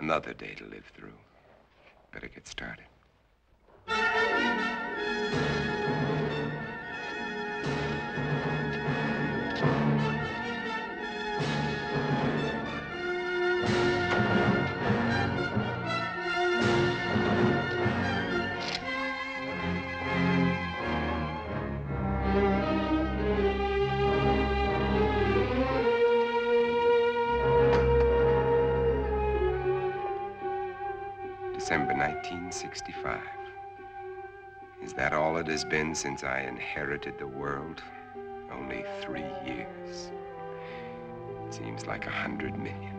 Another day to live through. Better get started. December 1965. Is that all it has been since I inherited the world? Only 3 years. Seems like 100 million.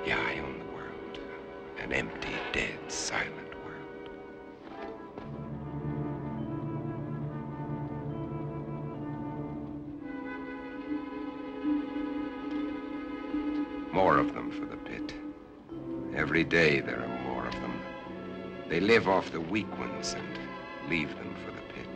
Yeah, I own the world. An empty, dead, silent world. More of them for the pit. Every day there are more of them. They live off the weak ones and leave them for the pit.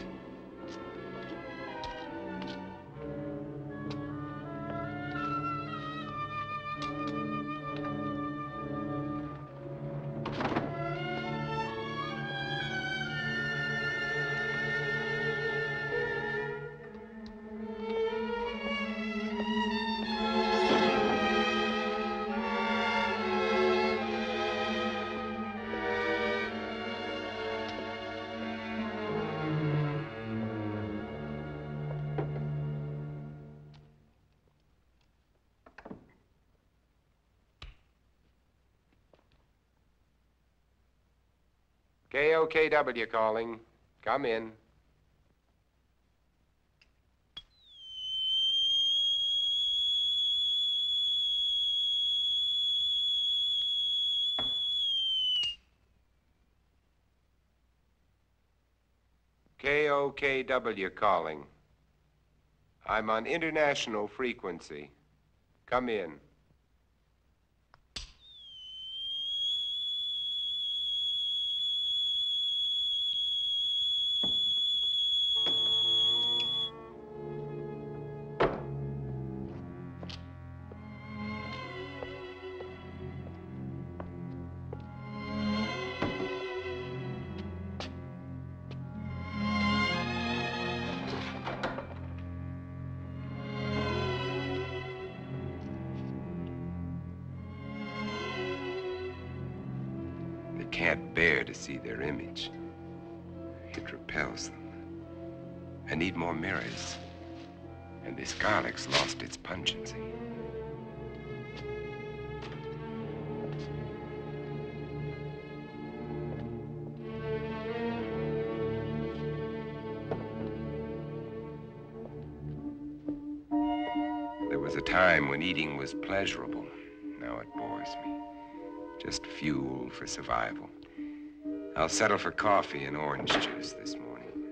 KOKW calling. Come in. KOKW calling. I'm on international frequency. Come in. Can't bear to see their image. It repels them. I need more mirrors. And this garlic's lost its pungency. a time when eating was pleasurable. Now it bores me. Just fuel for survival. I'll settle for coffee and orange juice this morning.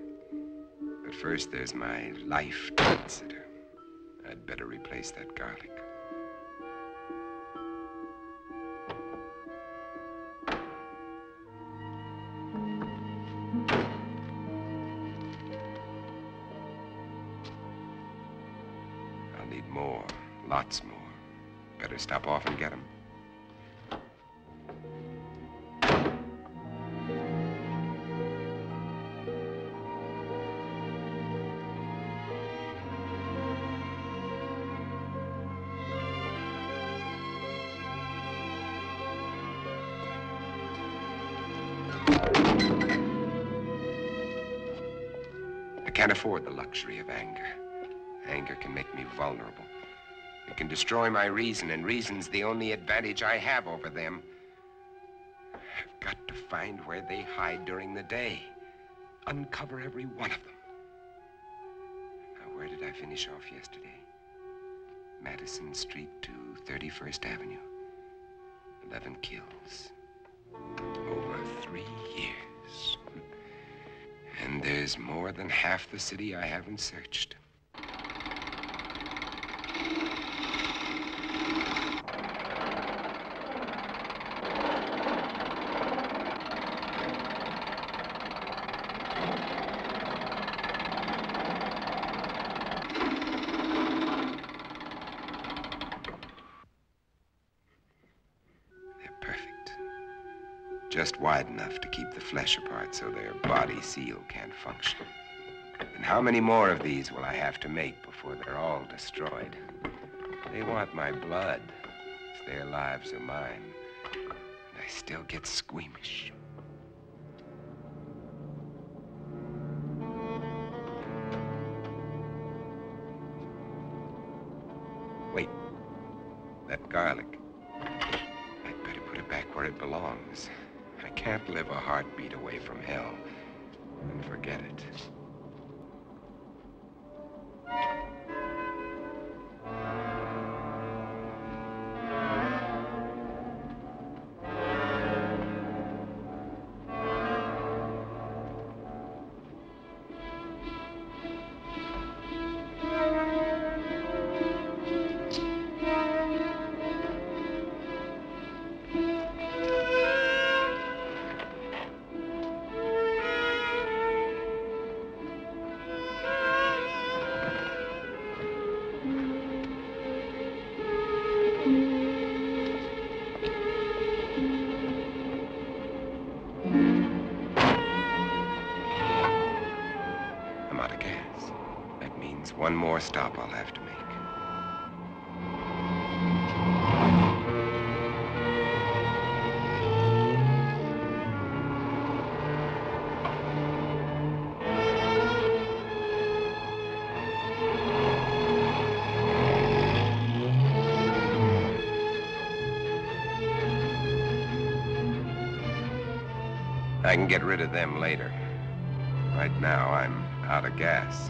But first, there's my life to consider. I'd better replace that garlic. I'll need more, lots more. Better stop off and get them. I can't afford the luxury of anger. Anger can make me vulnerable. It can destroy my reason, and reason's the only advantage I have over them. I've got to find where they hide during the day. Uncover every one of them. Now, where did I finish off yesterday? Madison Street to 31st Avenue. 11 kills. Over 3 years. And there's more than half the city I haven't searched. Just wide enough to keep the flesh apart so their body seal can't function. And how many more of these will I have to make before they're all destroyed? They want my blood. It's their lives or mine. And I still get squeamish. Wait. That garlic. I'd better put it back where it belongs. I can't live a heartbeat away from hell and forget it. One more stop I'll have to make. I can get rid of them later. Right now, I'm out of gas.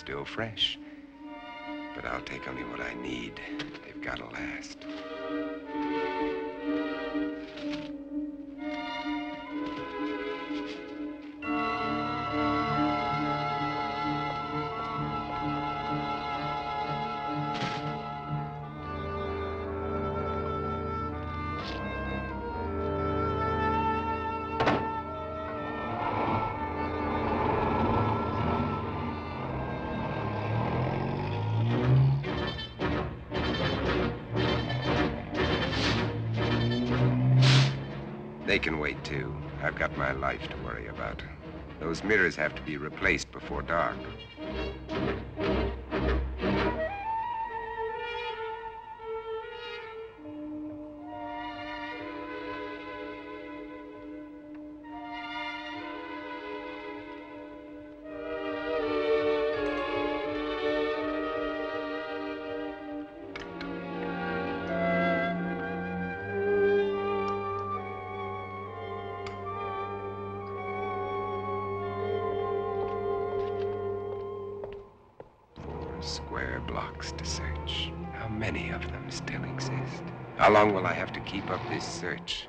Still fresh. But I'll take only what I need. They've got to last. They can wait, too. I've got my life to worry about. Those mirrors have to be replaced before dark. Square blocks to search. How many of them still exist? How long will I have to keep up this search?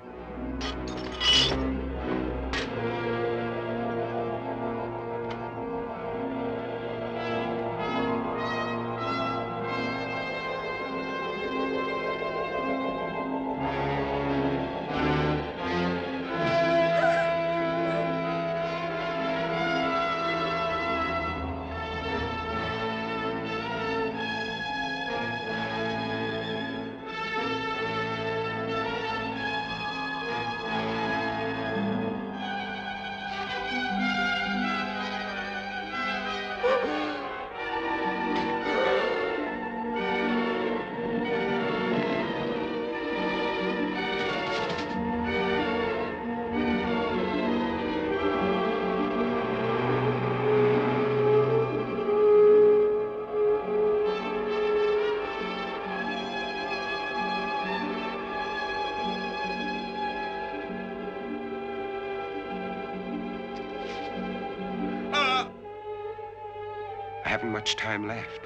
I haven't much time left.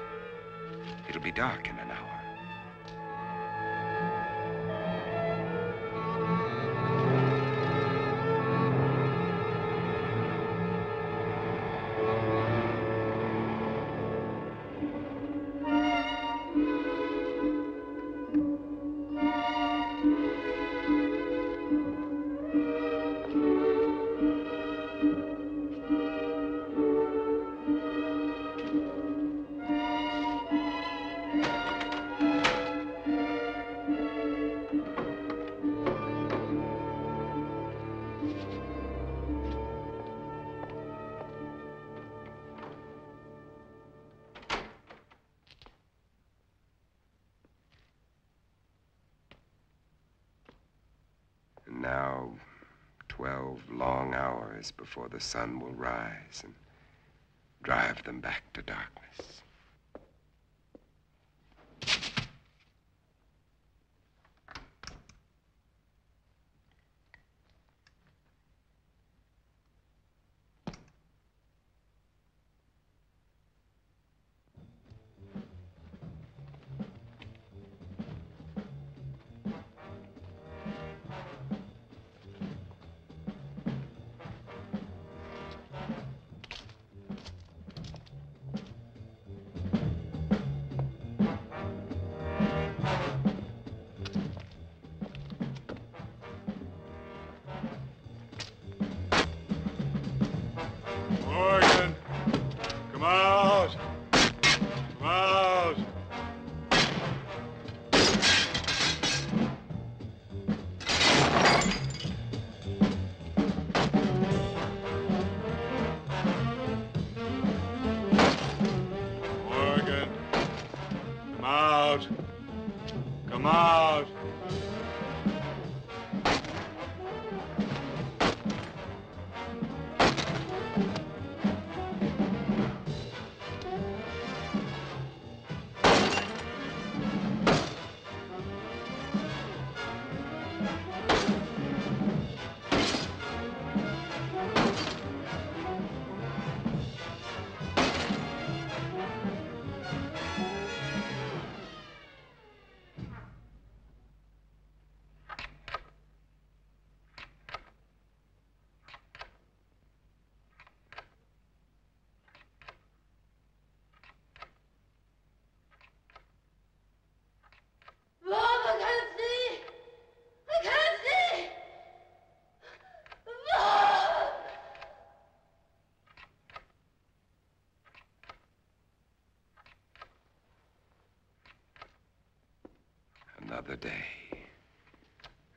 It'll be dark in an hour. And now, 12 long hours before the sun will rise and drive them back to darkness.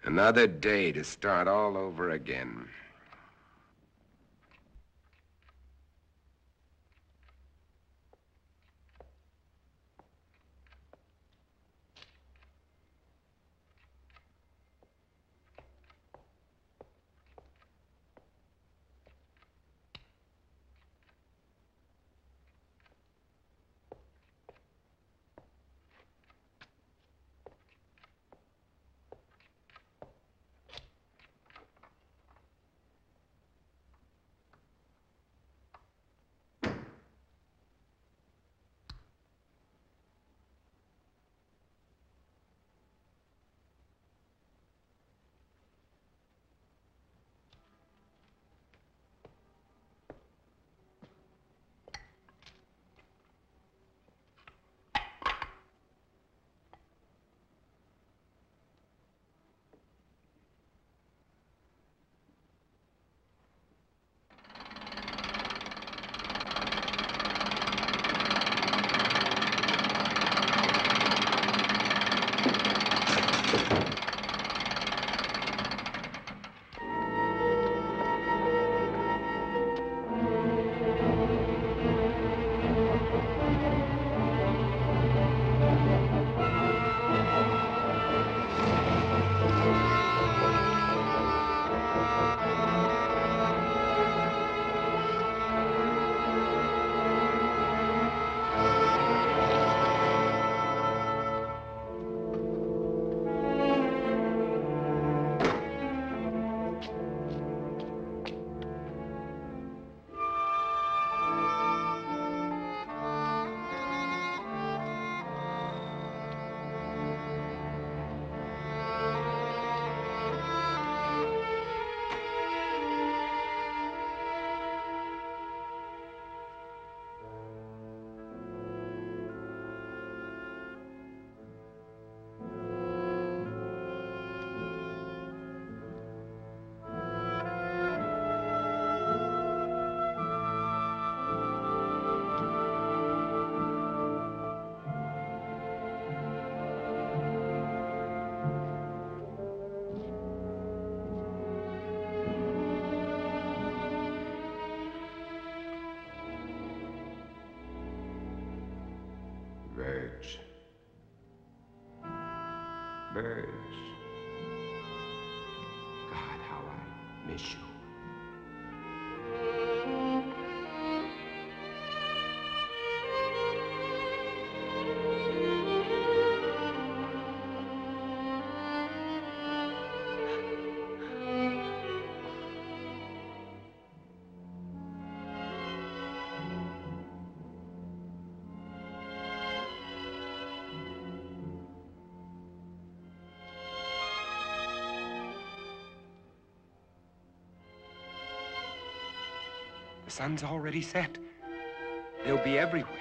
Another day to start all over again. Birds. Birds. God, how I miss you. The sun's already set. They'll be everywhere.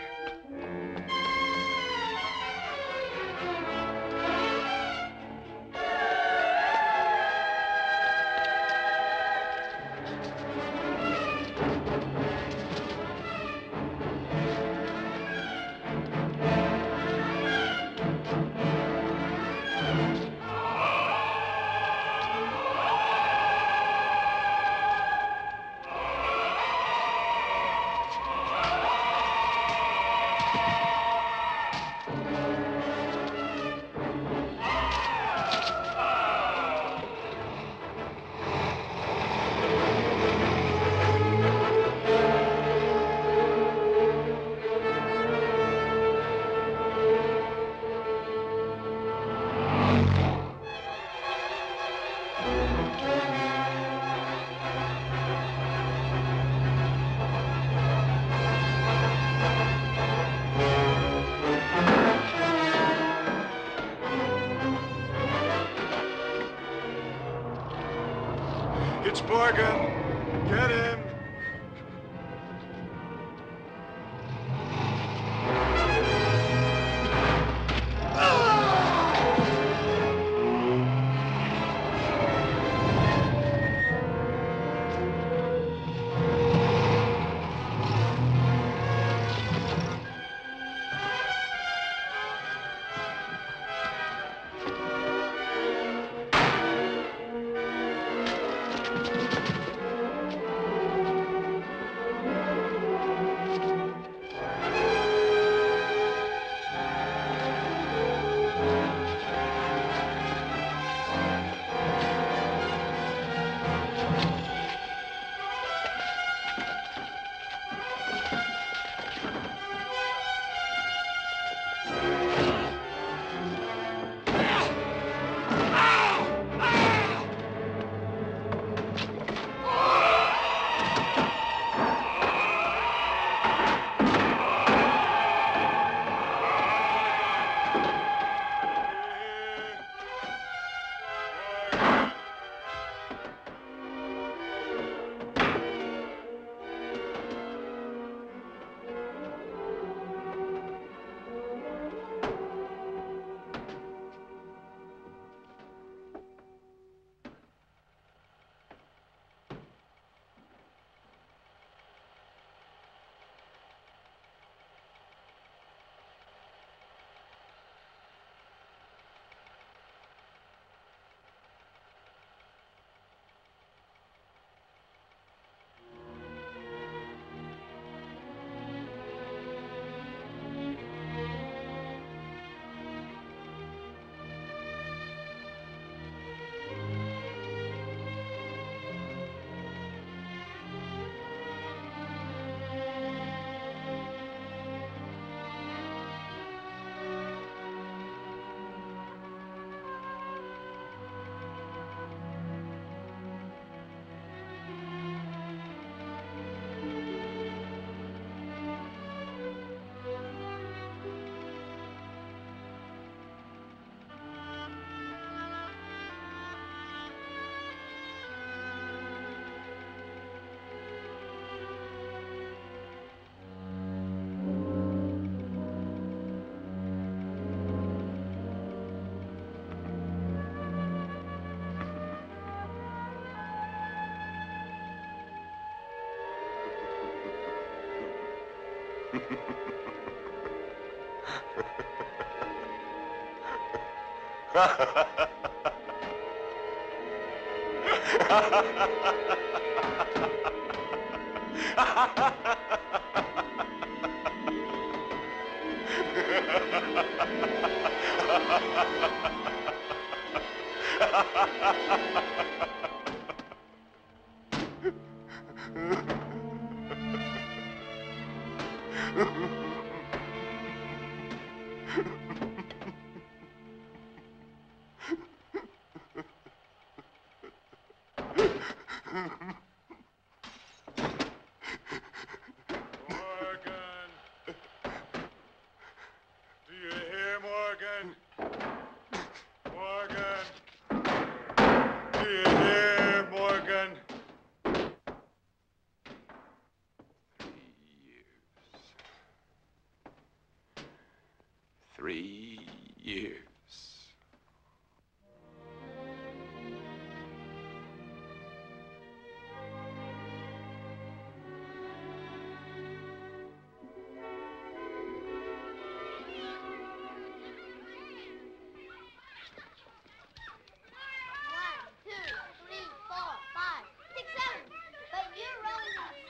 It's Morgan. Get him.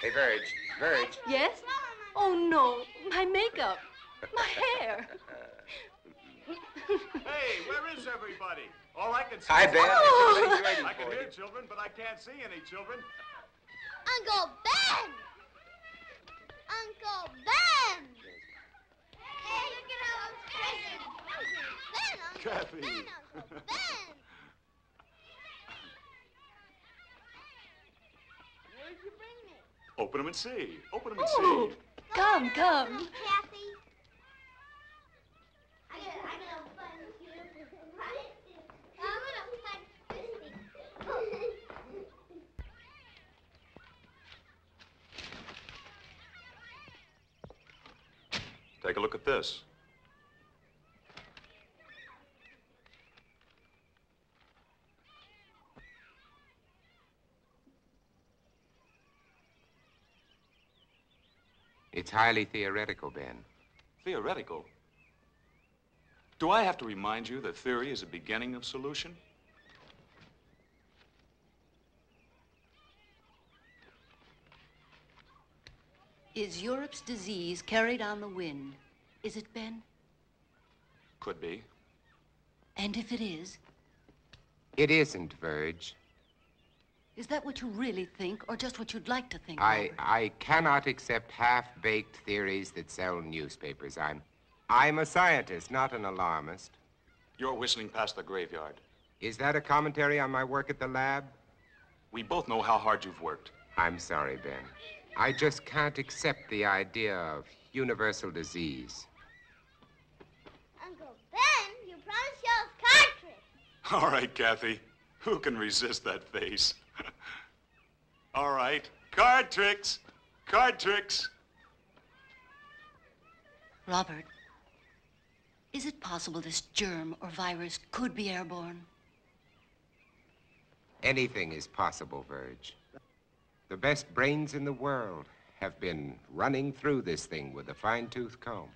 Hey, Verge. Yes? Oh, no. My makeup. My hair. Hey, where is everybody? All I can see Hi, is... Ben. Oh. I can hear children, but I can't see any children. Uncle Ben! Uncle Ben! Hey, look at how it's crazy. Ben, Uncle Kathy. Ben, Uncle Ben! Where'd you bring me? Open them and see. Open them and Oh, see. come. Kathy. I'm gonna find you. I'm gonna find Christy. Take a look at this. It's highly theoretical, Ben. Theoretical? Do I have to remind you that theory is a beginning of solution? Is Europe's disease carried on the wind? Is it, Ben? Could be. And if it is, It isn't, Verge. is that what you really think, or just what you'd like to think? I Robert? cannot accept half-baked theories that sell newspapers. I'm a scientist, not an alarmist. You're whistling past the graveyard. Is that a commentary on my work at the lab? We both know how hard you've worked. I'm sorry, Ben. I just can't accept the idea of universal disease. Uncle Ben, you promised y'all's card trick. All right, Kathy. Who can resist that face? All right. Card tricks. Card tricks. Robert, is it possible this germ or virus could be airborne? Anything is possible, Verge. The best brains in the world have been running through this thing with a fine-tooth comb.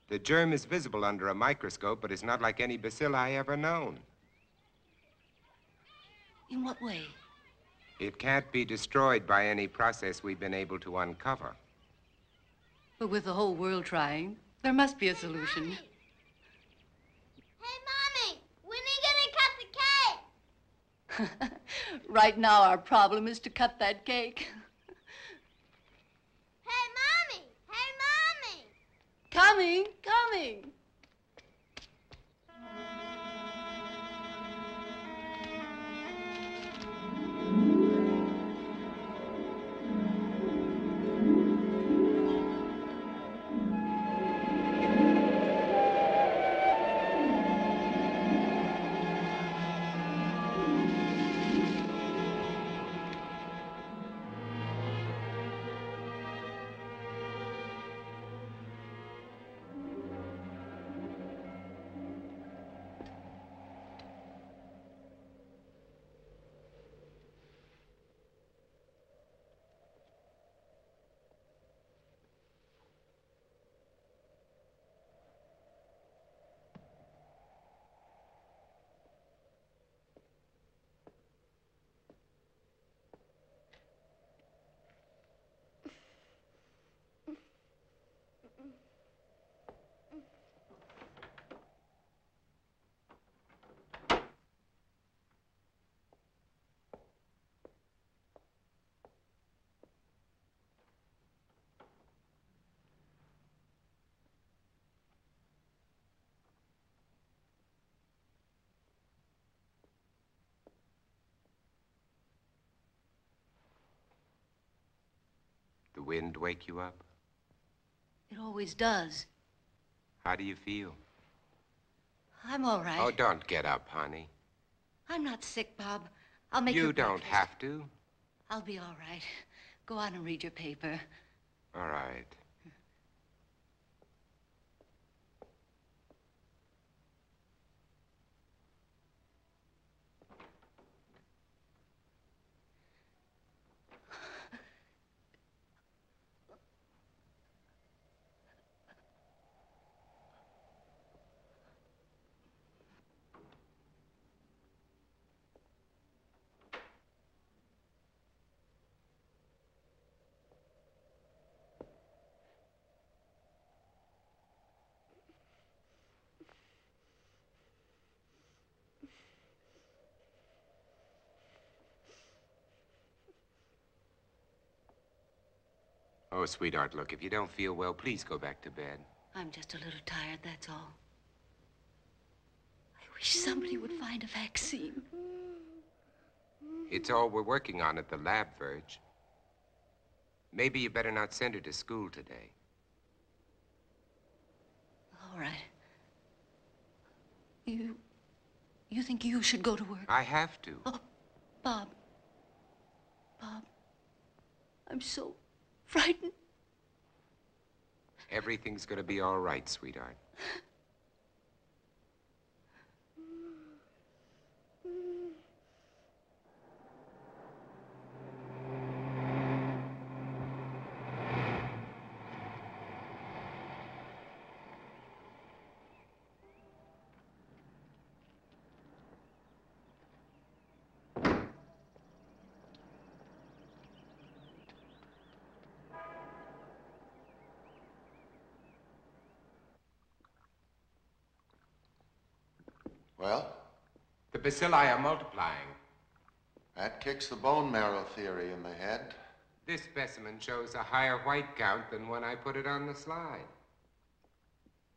The germ is visible under a microscope, but it's not like any bacilli ever known. In what way? It can't be destroyed by any process we've been able to uncover. But with the whole world trying, there must be a solution. Hey, Mommy, when are you gonna cut the cake? Right now, our problem is to cut that cake. Hey, Mommy! Hey, Mommy! Coming, coming. wind wake you up? It always does. How do you feel? I'm all right. Oh, don't get up, honey. I'm not sick, Bob. I'll make you You don't breakfast. have to. I'll be all right. Go on and read your paper. All right. Oh, sweetheart, look, if you don't feel well, please go back to bed. I'm just a little tired, that's all. I wish somebody would find a vaccine. It's all we're working on at the lab, Virg. Maybe you better not send her to school today. All right. You think you should go to work? I have to. Oh, Bob. Bob. I'm so frightened. Everything's gonna be all right, sweetheart. Well? The bacilli are multiplying. That kicks the bone marrow theory in the head. This specimen shows a higher white count than when I put it on the slide.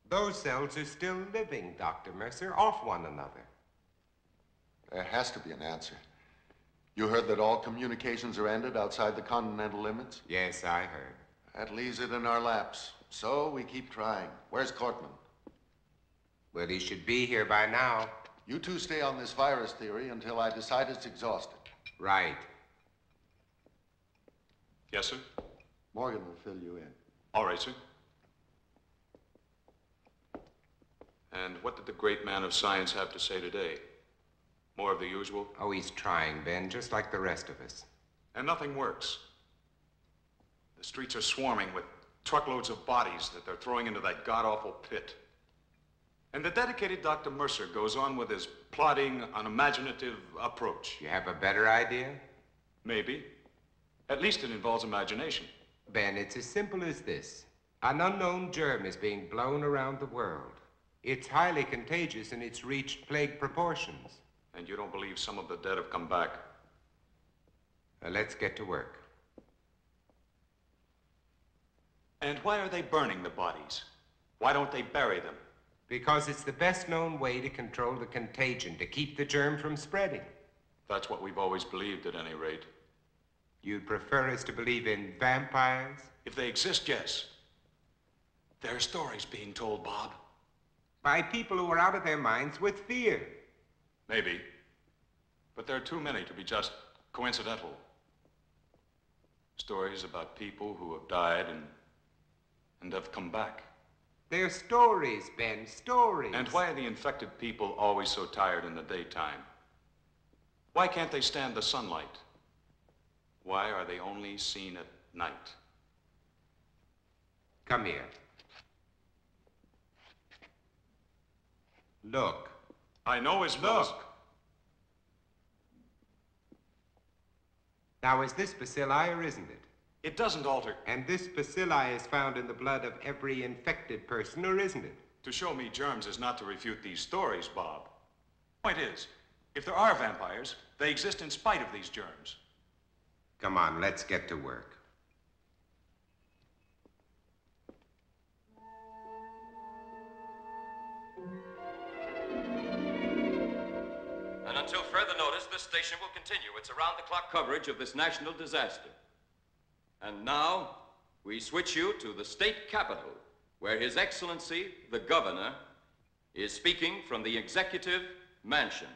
Those cells are still living, Dr. Mercer, off one another. There has to be an answer. You heard that all communications are ended outside the continental limits? Yes, I heard. That leaves it in our laps. So we keep trying. Where's Cortman? Well, he should be here by now. You two stay on this virus theory until I decide it's exhausted. Right. Yes, sir? Morgan will fill you in. All right, sir. And what did the great man of science have to say today? More of the usual? Oh, he's trying, Ben, just like the rest of us. And nothing works. The streets are swarming with truckloads of bodies that they're throwing into that god-awful pit. And the dedicated Dr. Mercer goes on with his plodding, unimaginative approach. You have a better idea? Maybe. At least it involves imagination. Ben, it's as simple as this. An unknown germ is being blown around the world. It's highly contagious and it's reached plague proportions. And you don't believe some of the dead have come back? Let's get to work. And why are they burning the bodies? Why don't they bury them? Because it's the best known way to control the contagion, to keep the germ from spreading. That's what we've always believed, at any rate. You'd prefer us to believe in vampires? If they exist, yes. There are stories being told, Bob. By people who are out of their minds with fear. Maybe. But there are too many to be just coincidental. Stories about people who have died and have come back. They're stories, Ben, stories. And why are the infected people always so tired in the daytime? Why can't they stand the sunlight? Why are they only seen at night? Come here. Look. I know his nose. Look. Now, is this bacilli or isn't it? It doesn't alter. And this bacilli is found in the blood of every infected person, or isn't it? To show me germs is not to refute these stories, Bob. Point is, if there are vampires, they exist in spite of these germs. Come on, let's get to work. And until further notice, this station will continue its around-the-clock coverage of this national disaster. And now, we switch you to the state capitol, where His Excellency, the Governor, is speaking from the Executive Mansion.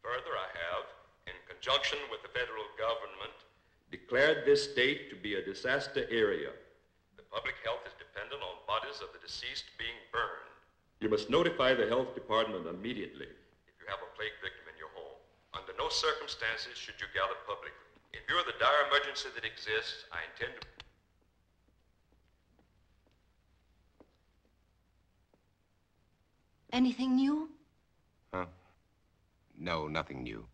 Further, I have, in conjunction with the federal government, declared this state to be a disaster area. The public health is dependent on bodies of the deceased being burned. You must notify the health department immediately if you have a plague victim in your home. Under no circumstances should you gather publicly. In view of the dire emergency that exists, I intend to... Anything new? Huh? No, nothing new.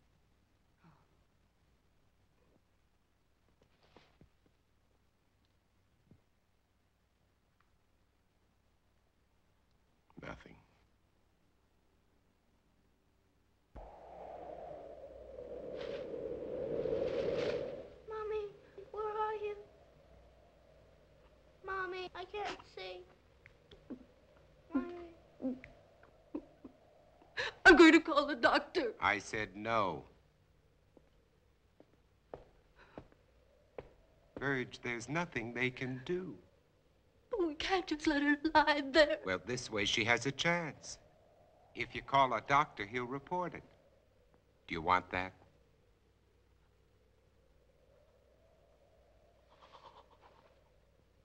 Nothing. Mommy, where are you? Mommy, I can't see. Mommy. I'm going to call the doctor. I said no. Virg, there's nothing they can do. But we can't just let her lie there. Well, this way she has a chance. If you call a doctor, he'll report it. Do you want that?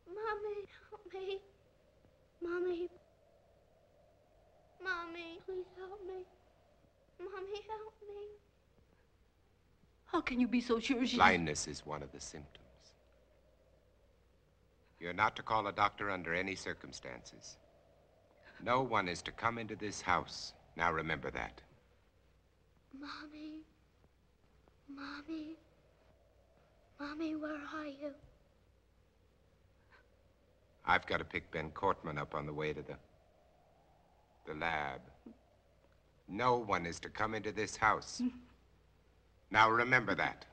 Mommy, help me. Mommy. Mommy, please help me. Mommy, help me. How can you be so sure she's... Blindness is one of the symptoms. You're not to call a doctor under any circumstances. No one is to come into this house. Now remember that. Mommy. Mommy. Mommy, where are you? I've got to pick Ben Cortman up on the way to the lab. No one is to come into this house. Now remember that.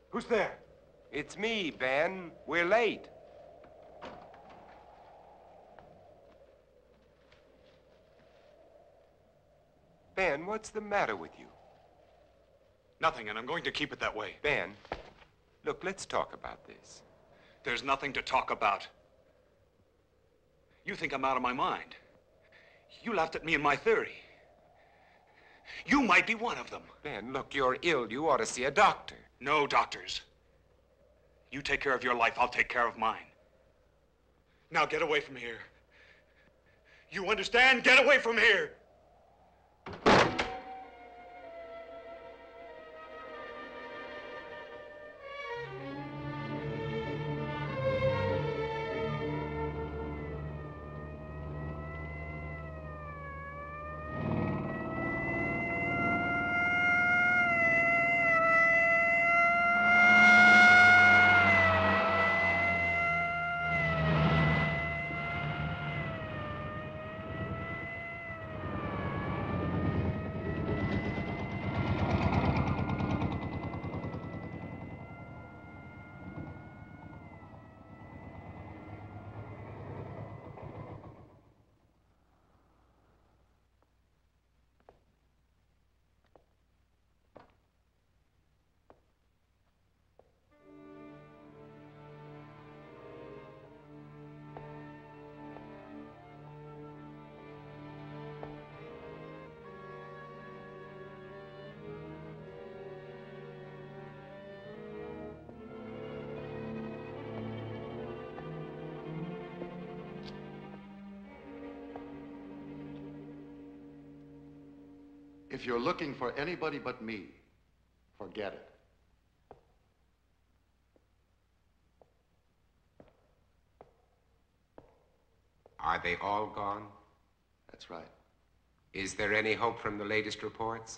Who's there? It's me, Ben. We're late. Ben, what's the matter with you? Nothing, and I'm going to keep it that way. Ben, look, let's talk about this. There's nothing to talk about. You think I'm out of my mind. You laughed at me and my theory. You might be one of them. Ben, look, you're ill. You ought to see a doctor. No doctors. You take care of your life, I'll take care of mine. Now get away from here. You understand? Get away from here! If you're looking for anybody but me, forget it. Are they all gone? That's right. Is there any hope from the latest reports?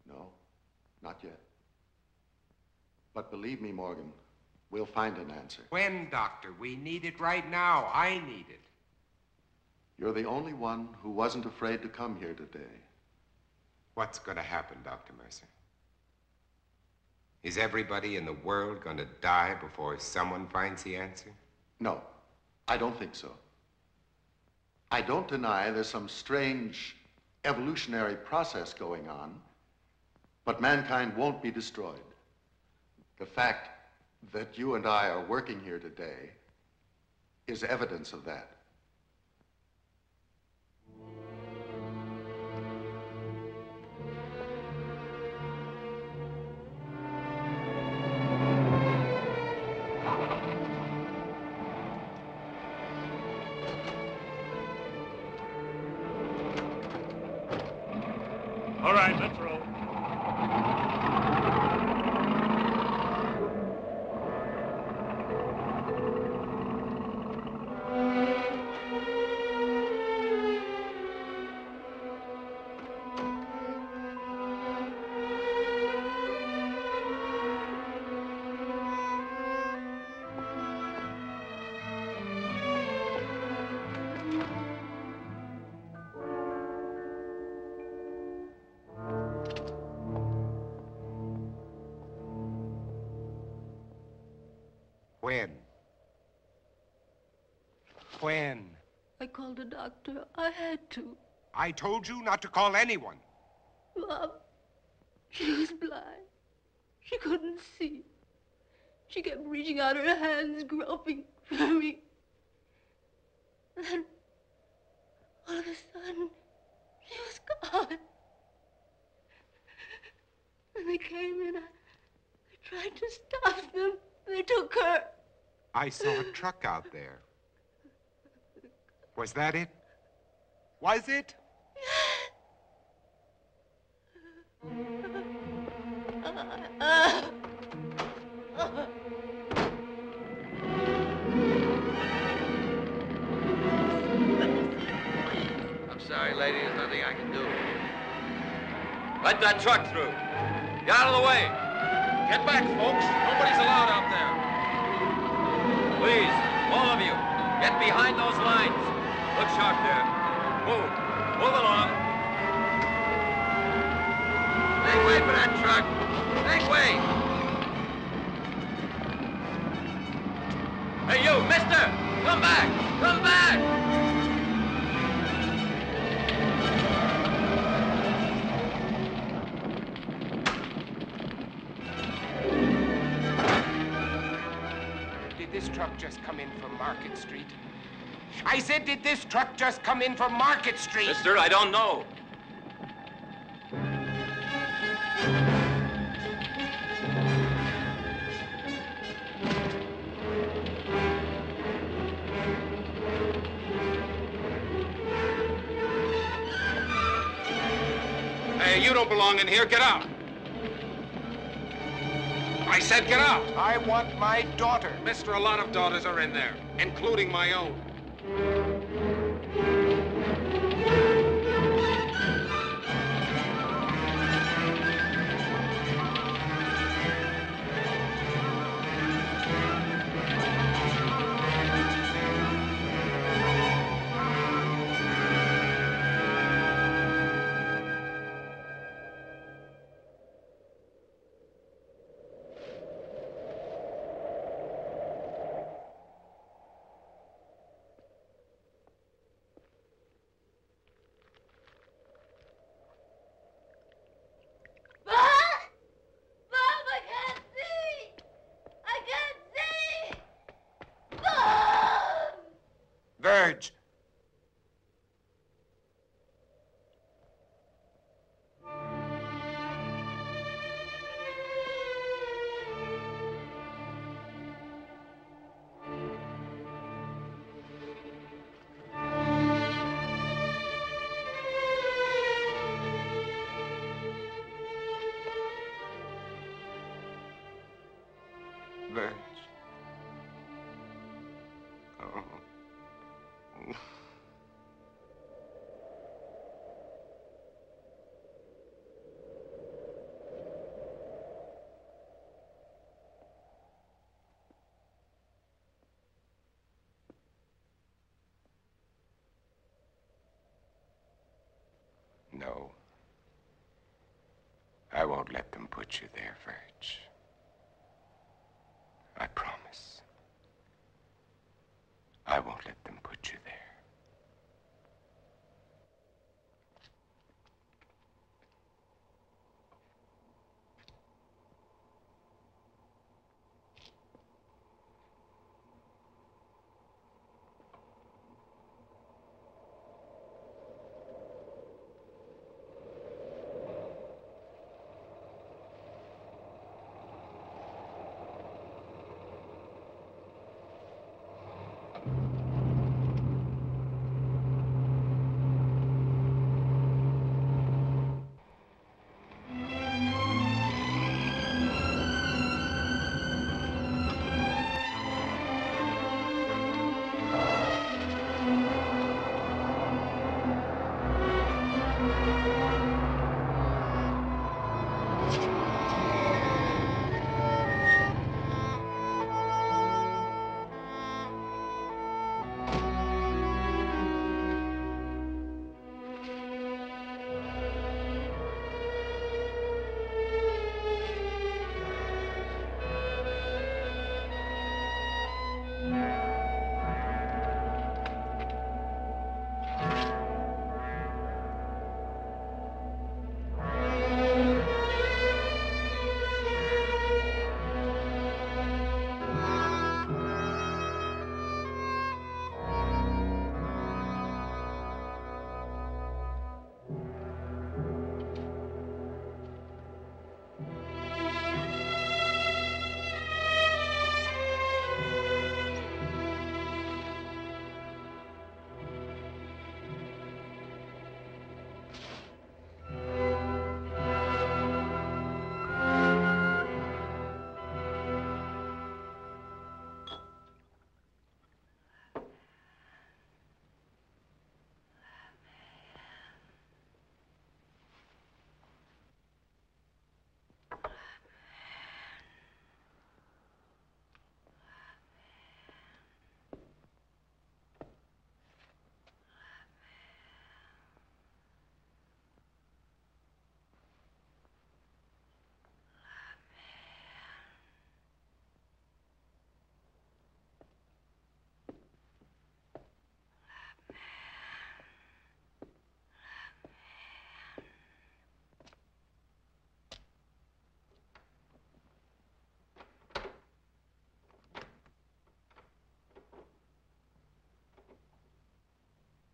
No, not yet. But believe me, Morgan, we'll find an answer. When, Doctor? We need it right now. I need it. You're the only one who wasn't afraid to come here today. What's going to happen, Dr. Mercer? Is everybody in the world going to die before someone finds the answer? No, I don't think so. I don't deny there's some strange evolutionary process going on, but mankind won't be destroyed. The fact that you and I are working here today is evidence of that. All right, let's roll. When? I called a doctor. I had to. I told you not to call anyone. Mom, she was blind. She couldn't see. She kept reaching out her hands, groping for me. And then, all of a sudden, she was gone. When they came in, I tried to stop them. They took her. I saw a truck out there. Was that it? Was it? I'm sorry, lady. There's nothing I can do. Let that truck through. Get out of the way. Get back, folks. Nobody's allowed out there. Please, all of you, get behind those lines. Look sharp there. Move. Move along. Make way for that truck. Make way. Hey, you, mister! Come back! Come back! Did this truck just come in from Market Street? I said, did this truck just come in from Market Street? Mister, I don't know. Hey, you don't belong in here. Get out. I said get out. I want my daughter. Mister, a lot of daughters are in there, including my own. Verge. No. I won't let them put you there, Virg. I promise. I won't let them put you there.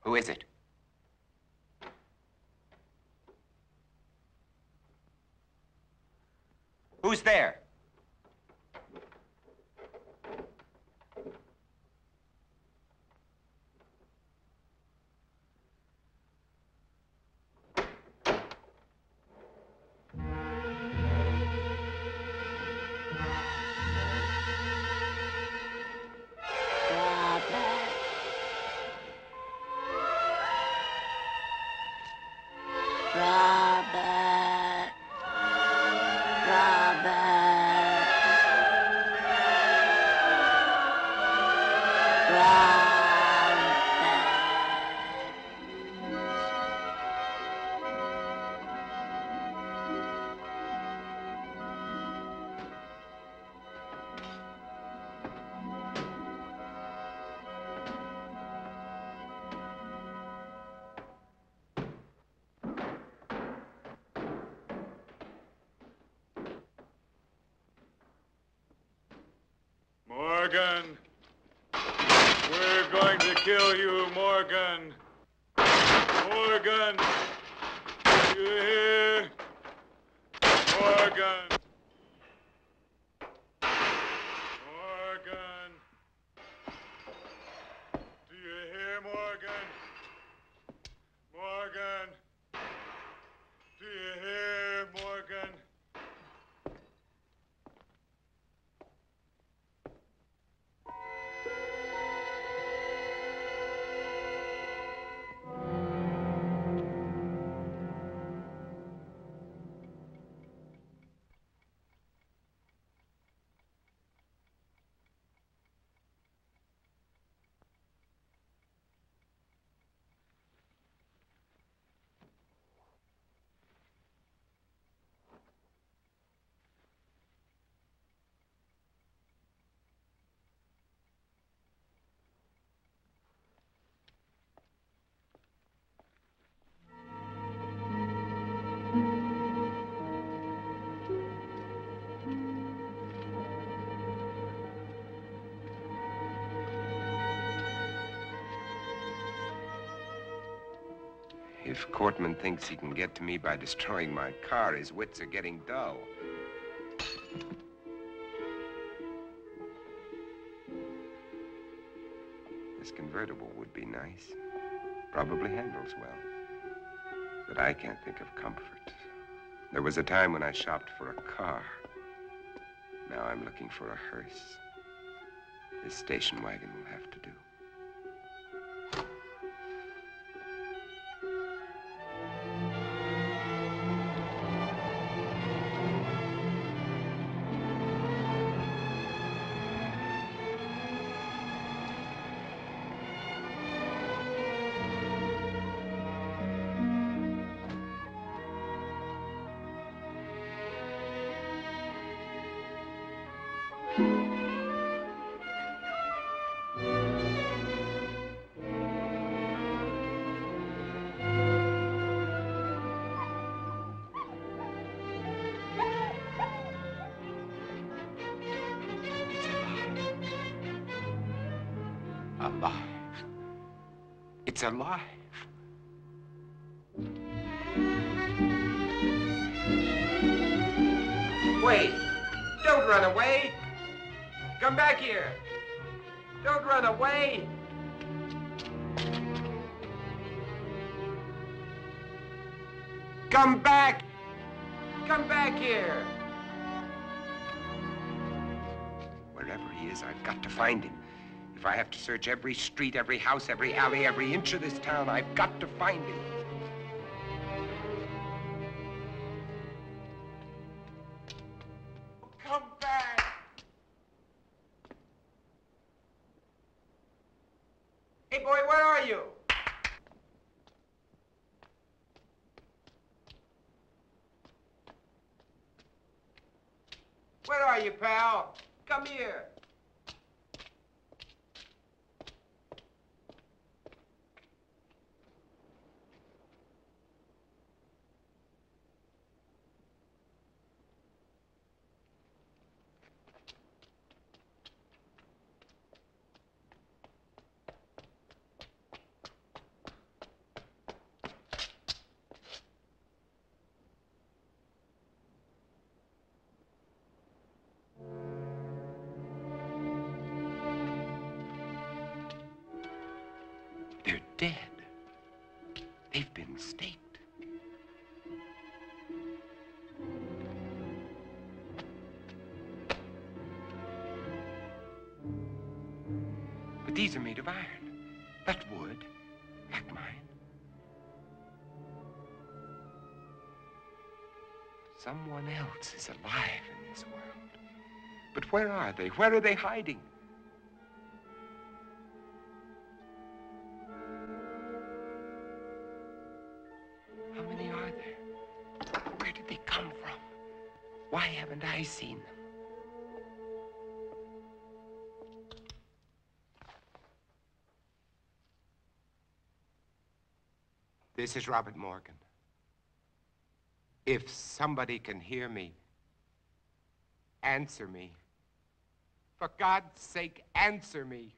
Who is it? Who's there? Morgan! We're going to kill you, Morgan! Morgan! You hear? Morgan! Morgan! Do you hear, Morgan? Morgan! Do you hear, Morgan? If Cortman thinks he can get to me by destroying my car, his wits are getting dull. This convertible would be nice. Probably handles well. But I can't think of comfort. There was a time when I shopped for a car. Now I'm looking for a hearse. This station wagon will have to do. Alive. It's alive. Wait! Don't run away! Come back here! Don't run away! Come back! Come back here! Wherever he is, I've got to find him. If I have to search every street, every house, every alley, every inch of this town, I've got to find him. Come back! Hey, boy, where are you? Where are you, pal? Come here. They're dead. They've been staked. But these are made of iron. That wood, like mine. Someone else is alive in this world. But where are they? Where are they hiding? How many are there? Where did they come from? Why haven't I seen them? This is Robert Morgan. If somebody can hear me, answer me. For God's sake, answer me.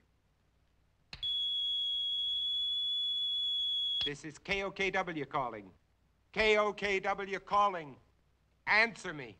This is KOKW calling. KOKW calling. Answer me.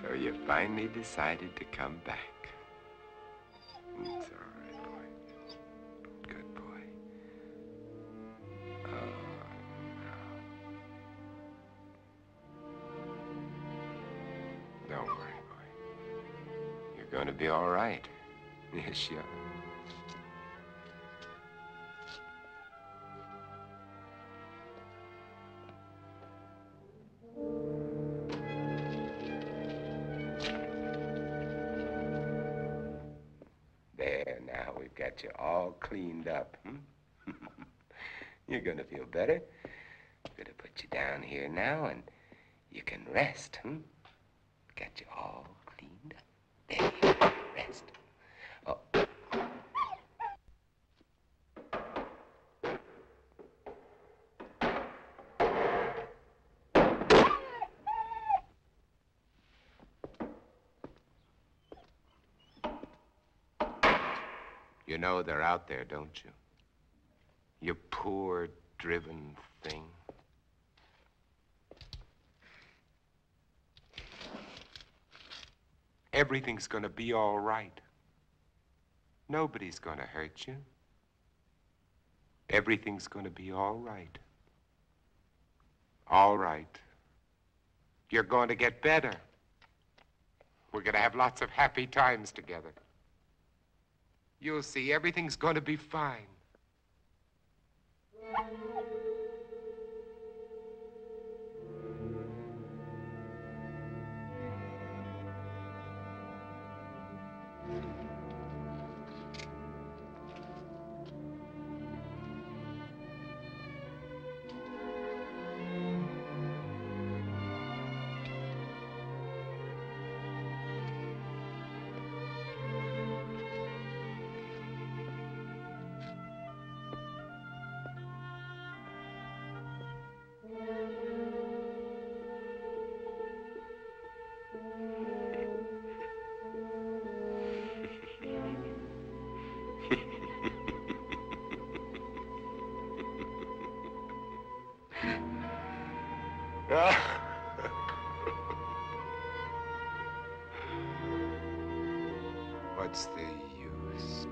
So you finally decided to come back. It's all right, boy. Good boy. Oh, no. Don't worry, boy. You're going to be all right. Yes, you are. There, now we've got you all cleaned up, You're gonna feel better. I'm gonna put you down here now, and you can rest, Got you all cleaned up. There you go. Rest. Oh. You know they're out there, don't you? You poor, driven thing. Everything's gonna be all right. Nobody's gonna hurt you. Everything's gonna be all right. All right. You're going to get better. We're gonna have lots of happy times together. You'll see, everything's gonna be fine. What's the use?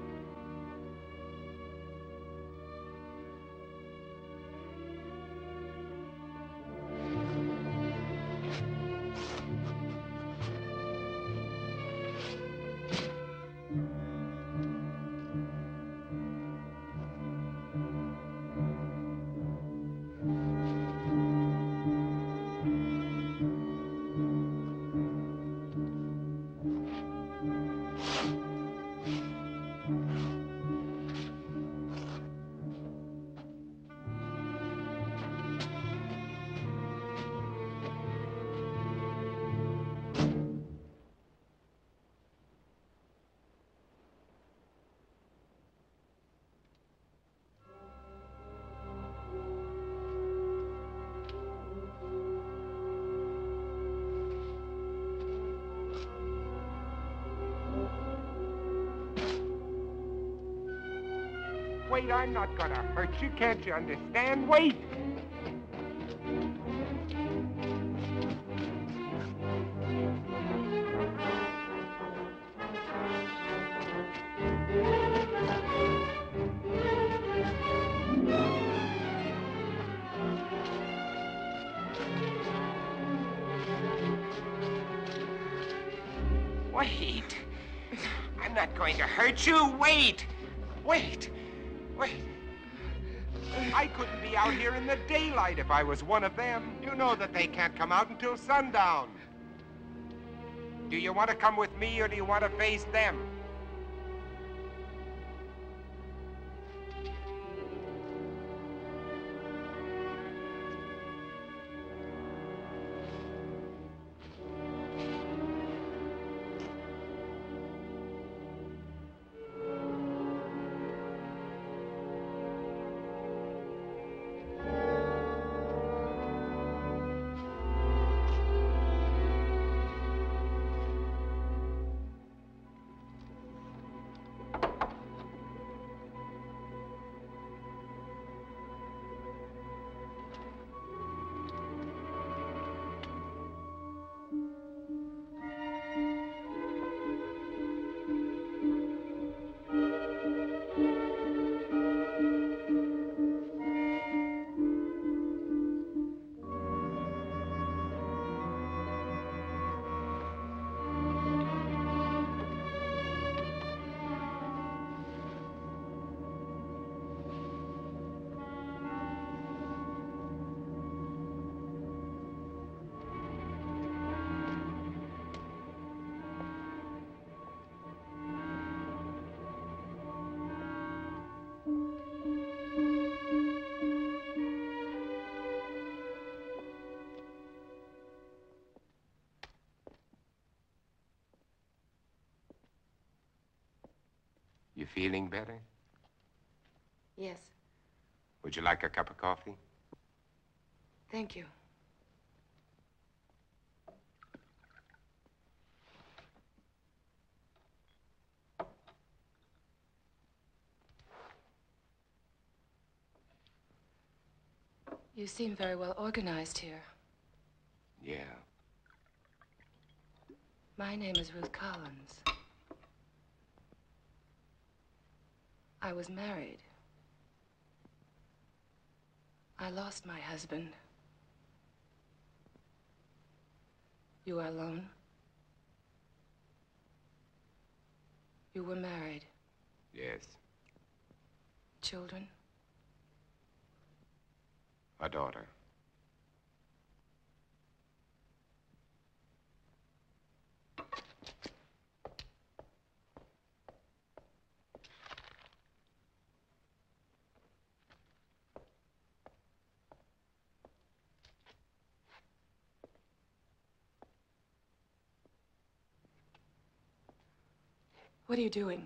Wait, I'm not gonna hurt you. Can't you understand? Wait! Wait! I'm not going to hurt you. Wait! Wait! Wait. I couldn't be out here in the daylight if I was one of them. You know that they can't come out until sundown. Do you want to come with me or do you want to face them? feeling better? Yes, Would you like a cup of coffee? thank you. You seem very well organized here. Yeah. My name is Ruth Collins. I was married. I lost my husband. You are alone? You were married. Yes. Children? A daughter. What are you doing?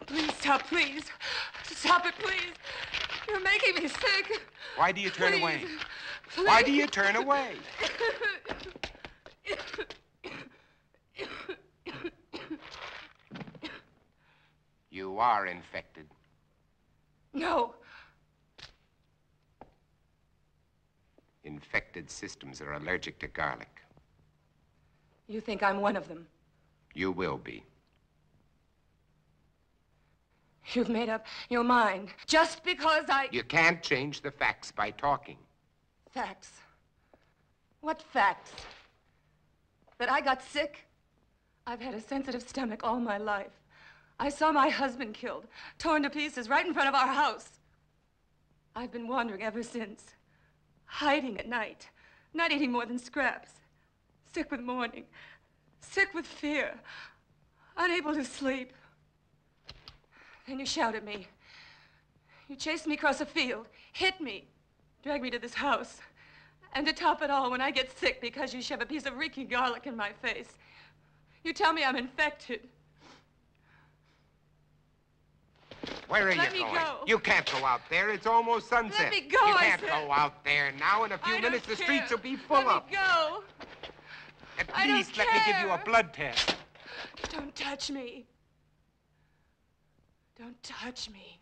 Please stop, please. Stop it, please. You're making me sick. Why do you turn Please. away? Please. Why do you turn away? You are infected. No. Infected systems are allergic to garlic. You think I'm one of them? You will be. You've made up your mind just because I... You can't change the facts by talking. Facts? What facts? That I got sick? I've had a sensitive stomach all my life. I saw my husband killed, torn to pieces right in front of our house. I've been wandering ever since, hiding at night, not eating more than scraps, sick with mourning, sick with fear, unable to sleep. Then you shout at me. You chased me across a field, hit me, dragged me to this house. And to top it all, when I get sick because you shove a piece of reeking garlic in my face, you tell me I'm infected. Where are Let you me going? go. You can't go out there. It's almost sunset. Let me go, You I can't said. go out there now. In a few I minutes, don't the streets care. will be full Let up. me go. At I don't least let me give you a care. blood test. Don't touch me. Don't touch me.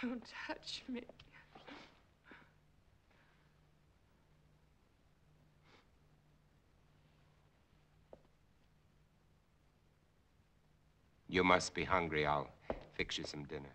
Don't touch me. You must be hungry. I'll fix you some dinner.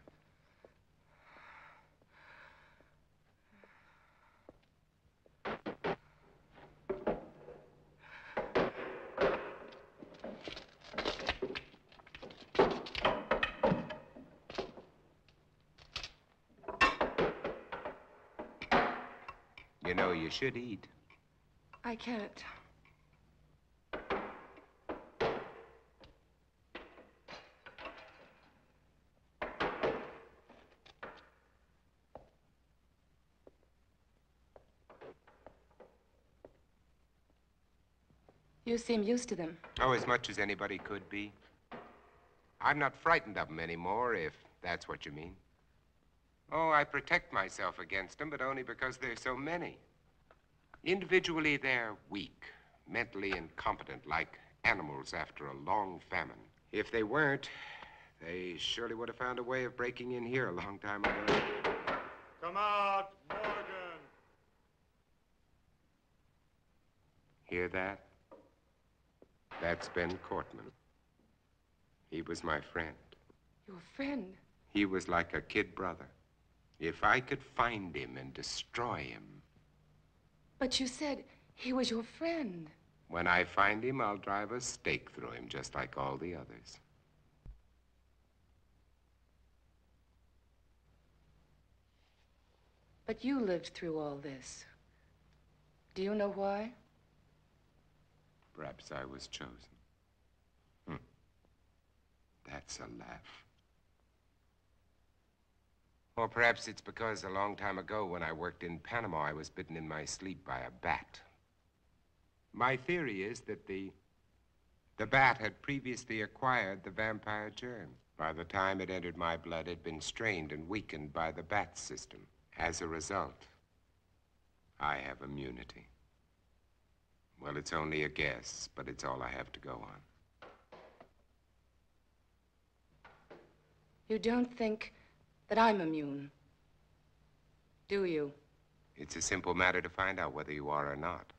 You know, you should eat. I can't. You seem used to them. Oh, as much as anybody could be. I'm not frightened of them anymore, if that's what you mean. Oh, I protect myself against them, but only because there's so many. Individually, they're weak, mentally incompetent, like animals after a long famine. If they weren't, they surely would have found a way of breaking in here a long time ago. Come out, Morgan. Hear that? That's Ben Cortman. He was my friend. Your friend? He was like a kid brother. If I could find him and destroy him. But you said he was your friend. When I find him, I'll drive a stake through him, just like all the others. But you lived through all this. Do you know why? Perhaps I was chosen. That's a laugh. Or perhaps it's because a long time ago when I worked in Panama, I was bitten in my sleep by a bat. My theory is that the bat had previously acquired the vampire germ. By the time it entered my blood, it had been strained and weakened by the bat system. As a result, I have immunity. Well, it's only a guess, but it's all I have to go on. You don't think that I'm immune, do you? It's a simple matter to find out whether you are or not.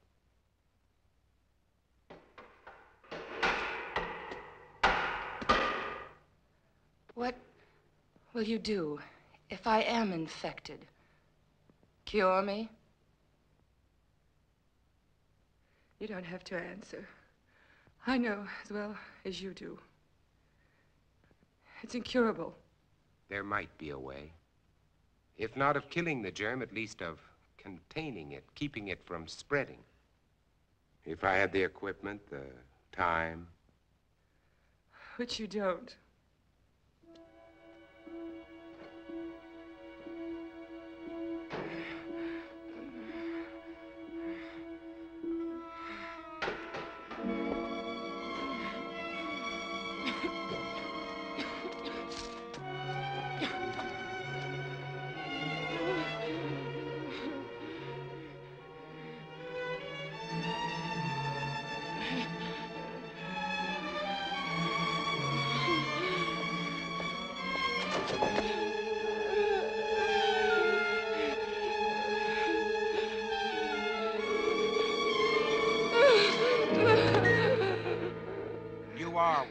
What will you do if I am infected? Cure me? You don't have to answer. I know as well as you do. It's incurable. There might be a way. If not of killing the germ, at least of containing it, keeping it from spreading. If I had the equipment, the time. Which you don't.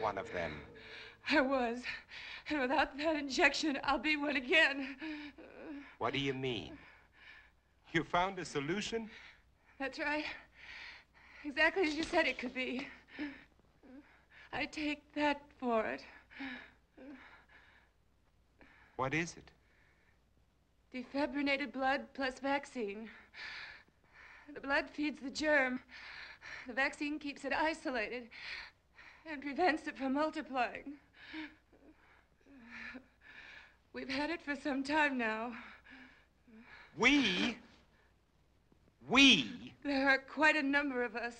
One of them. I was. And without that injection, I'll be one again. What do you mean? You found a solution? That's right. Exactly as you said it could be. I take that for it. What is it? Defibrinated blood plus vaccine. The blood feeds the germ. The vaccine keeps it isolated and prevents it from multiplying. We've had it for some time now. We? There are quite a number of us.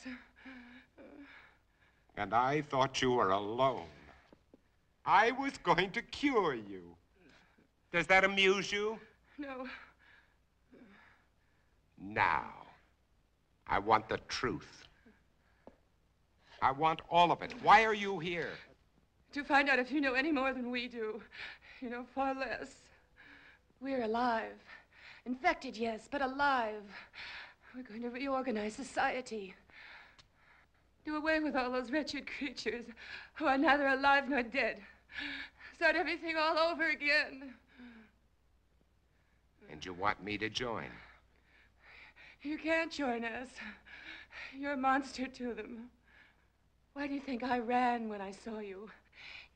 And I thought you were alone. I was going to cure you. Does that amuse you? No. Now, I want the truth. I want all of it. Why are you here? To find out if you know any more than we do. You know far less. We're alive. Infected, yes, but alive. We're going to reorganize society. Do away with all those wretched creatures who are neither alive nor dead. Start everything all over again. And you want me to join? You can't join us. You're a monster to them. Why do you think I ran when I saw you?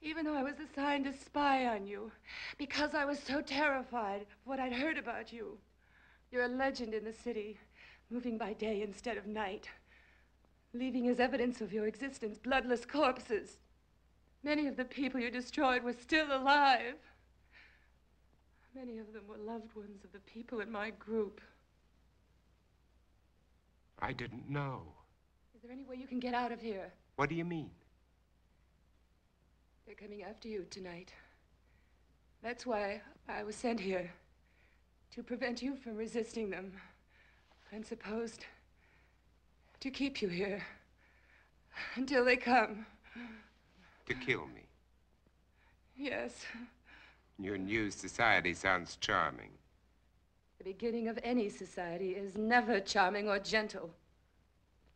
Even though I was assigned to spy on you. Because I was so terrified of what I'd heard about you. You're a legend in the city, moving by day instead of night. Leaving as evidence of your existence bloodless corpses. Many of the people you destroyed were still alive. Many of them were loved ones of the people in my group. I didn't know. Is there any way you can get out of here? What do you mean? They're coming after you tonight. That's why I was sent here. To prevent you from resisting them. And supposed to keep you here. Until they come. To kill me? Yes. Your new society sounds charming. The beginning of any society is never charming or gentle.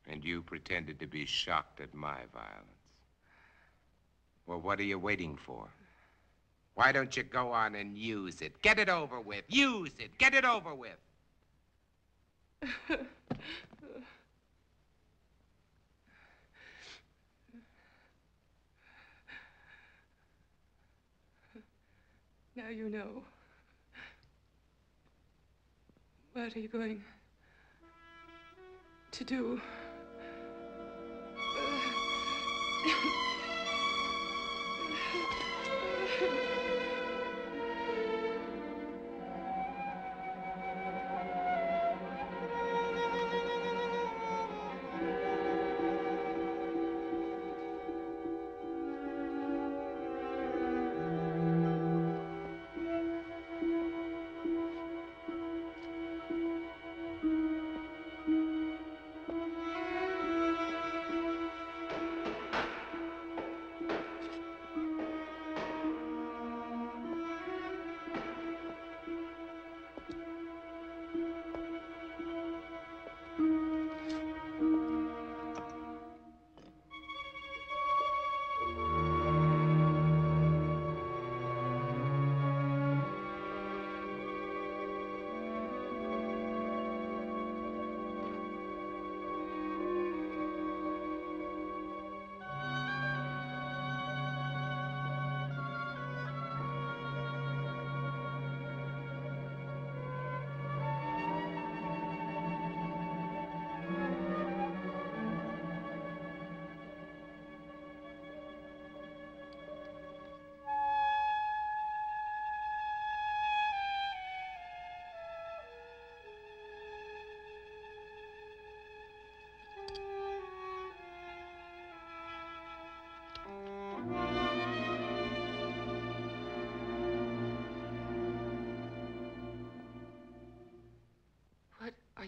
And you pretended to be shocked at my violence. Well, what are you waiting for? Why don't you go on and use it? Get it over with. Use it. Get it over with. Now you know. What are you going to do?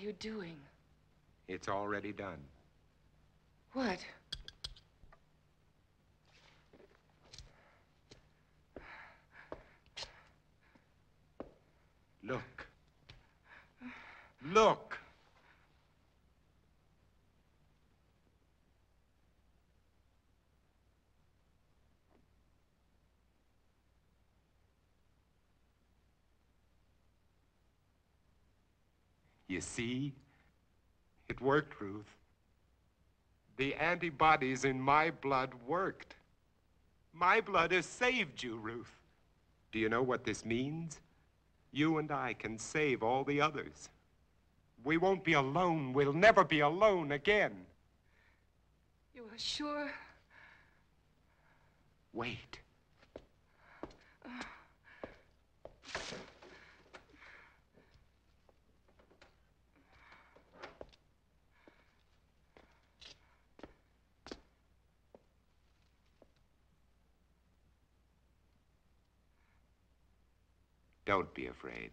you doing? It's already done. What? Look. Look. You see? It worked, Ruth. The antibodies in my blood worked. My blood has saved you, Ruth. Do you know what this means? You and I can save all the others. We won't be alone. We'll never be alone again. You are sure? Wait. Don't be afraid.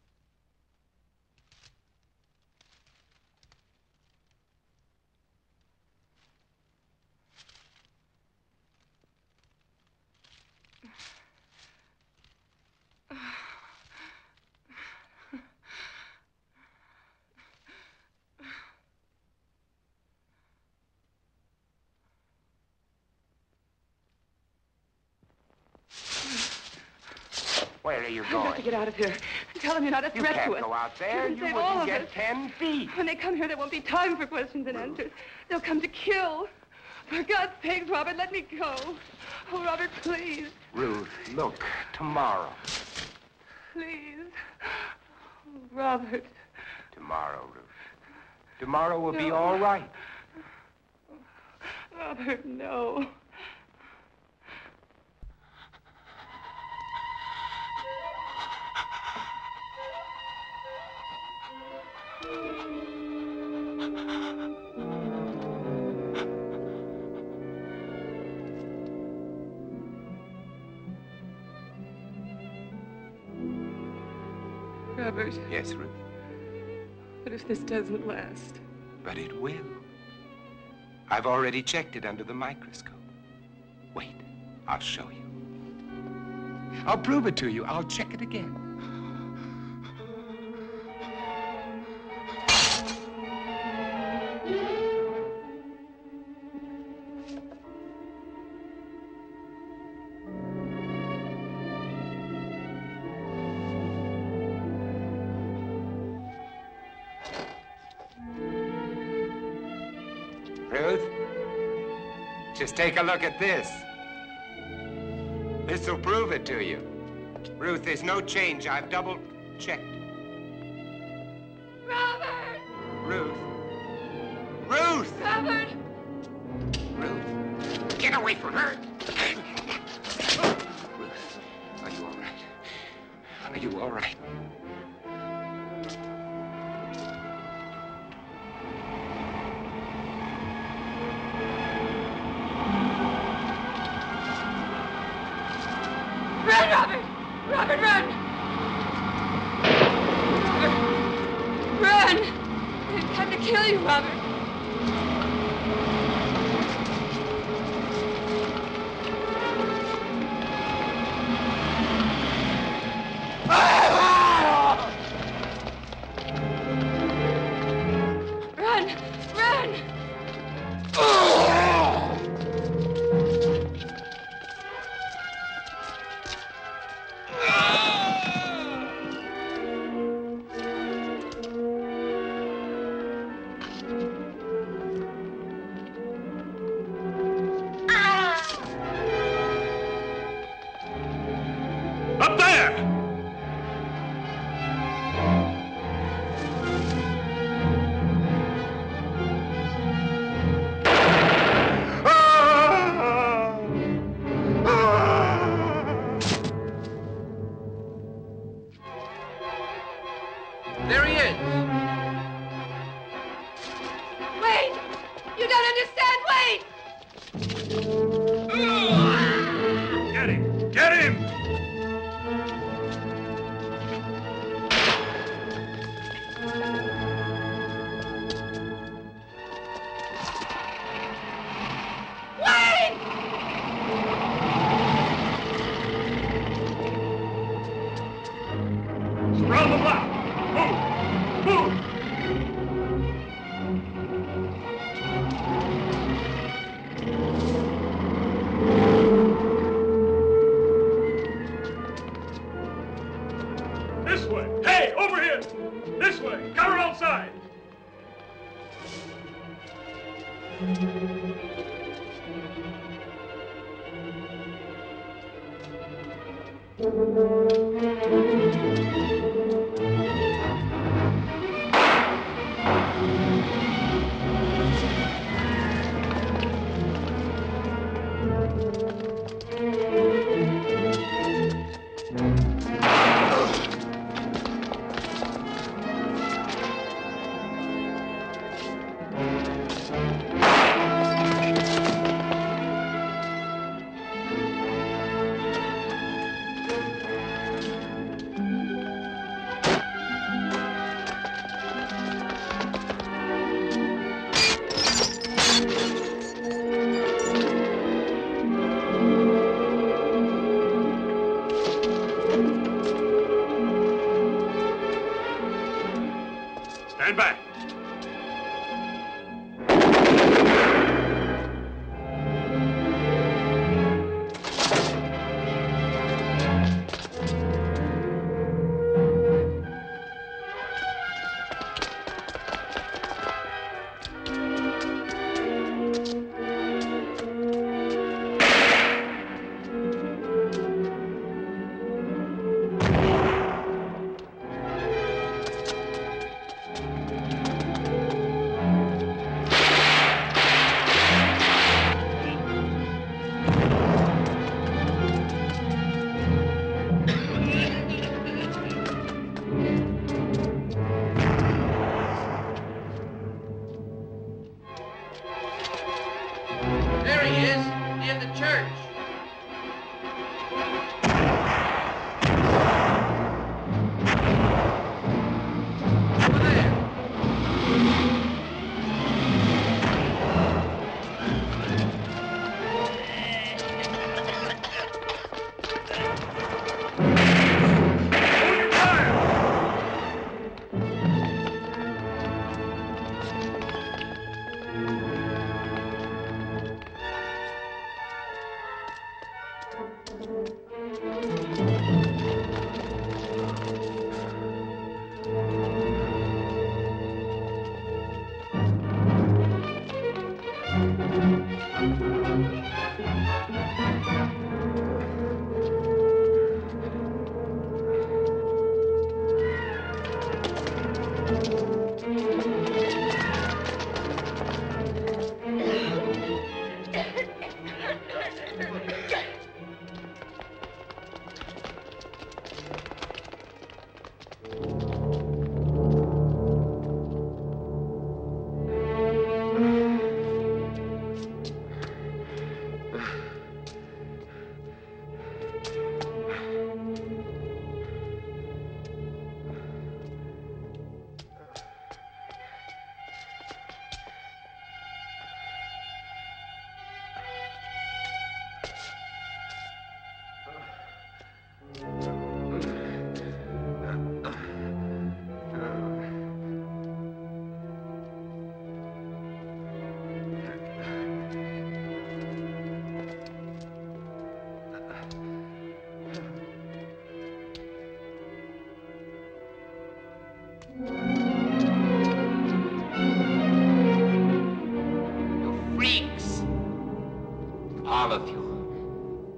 Where are you going? I've got to get out of here. Tell them you're not a threat to us. You can't go out there. You wouldn't get 10 feet. When they come here, there won't be time for questions and answers. They'll come to kill. For God's sake, Robert, let me go. Oh, Robert, please. Ruth, look, tomorrow. Please. Oh, Robert. Tomorrow, Ruth. Tomorrow will be all right. Robert, no. Robert. Yes, Ruth. What if this doesn't last? But it will. I've already checked it under the microscope. Wait, I'll show you. I'll prove it to you. I'll check it again. Ruth, just take a look at this. This'll prove it to you. Ruth, there's no change. I've double-checked. Robert! Ruth. Ruth! Robert! Ruth, get away from her. Ruth, are you all right? Are you all right? Run, Robert! Robert, run! Run! They've come to kill you, Robert. Run! Run! Up there! There he is. Wait! You don't understand! Wait! Get him! Get him! Stand back.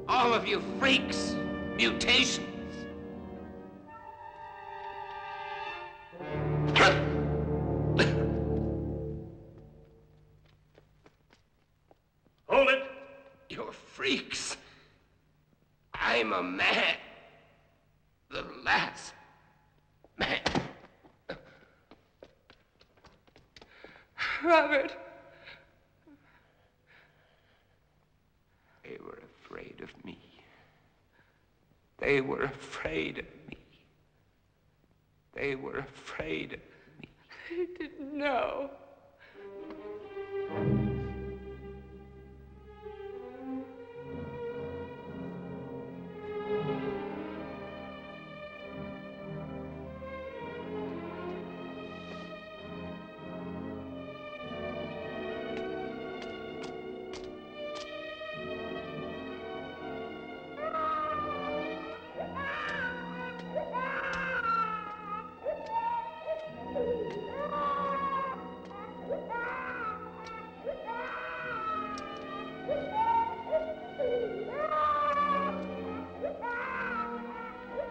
All of you freaks! Mutations! Hold it! You're freaks! I'm a man. The last man. Robert. They were afraid of me. They were afraid of me. They were afraid of me. I didn't know.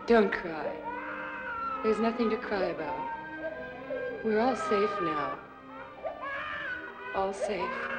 Don't cry. There's nothing to cry about. We're all safe now. All safe.